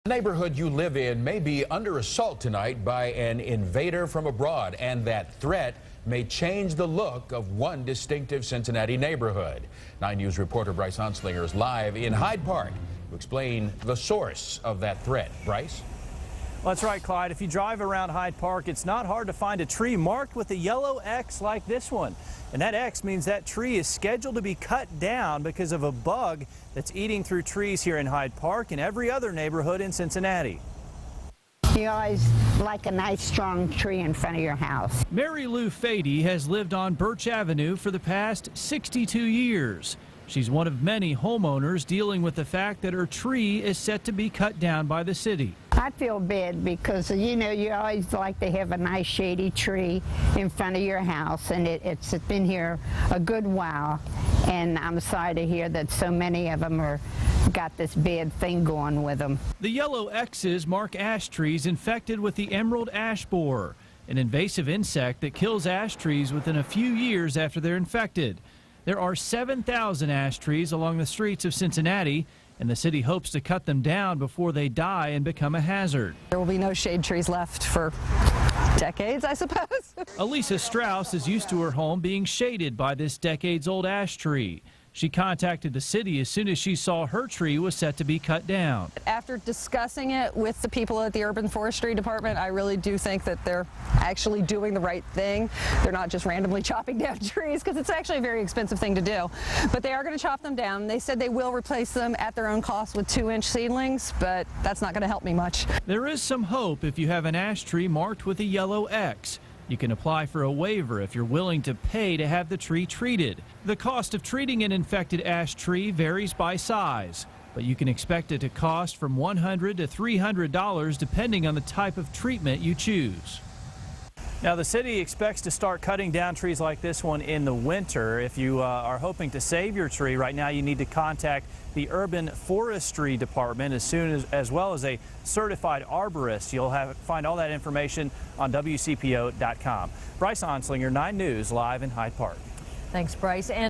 The neighborhood you live in may be under assault tonight by an invader from abroad, and that threat may change the look of one distinctive Cincinnati neighborhood. 9 News reporter Bryce Anslinger is live in Hyde Park to explain the source of that threat. Bryce? Well, that's right, Clyde. If you drive around Hyde Park, it's not hard to find a tree marked with a yellow X like this one. And that X means that tree is scheduled to be cut down because of a bug that's eating through trees here in Hyde Park and every other neighborhood in Cincinnati. You always like a nice strong tree in front of your house. Mary Lou Fady has lived on Birch Avenue for the past 62 years. She's one of many homeowners dealing with the fact that her tree is set to be cut down by the city. I feel bad because, you know, you always like to have a nice shady tree in front of your house, and it's been here a good while, and I'm sorry to hear that so many of them got this bad thing going with them. The yellow X's mark ash trees infected with the emerald ash borer, an invasive insect that kills ash trees within a few years after they're infected. There are 7,000 ash trees along the streets of Cincinnati, and the city hopes to cut them down before they die and become a hazard. There will be no shade trees left for decades, I suppose. Elisa Strauss is used to her home being shaded by this decades-old ash tree. She contacted the city as soon as she saw her tree was set to be cut down. After discussing it with the people at the Urban Forestry Department, I really do think that they're actually doing the right thing. They're not just randomly chopping down trees, because it's actually a very expensive thing to do. But they are going to chop them down. They said they will replace them at their own cost with 2-inch seedlings, but that's not going to help me much. There is some hope if you have an ash tree marked with a yellow X. You can apply for a waiver if you're willing to pay to have the tree treated. The cost of treating an infected ash tree varies by size, but you can expect it to cost from $100 to $300 depending on the type of treatment you choose. Now, the city expects to start cutting down trees like this one in the winter. If you are hoping to save your tree right now, you need to contact the Urban Forestry Department as well as a certified arborist. You'll find all that information on WCPO.com. Bryce Anslinger, 9 News, live in Hyde Park. Thanks, Bryce. And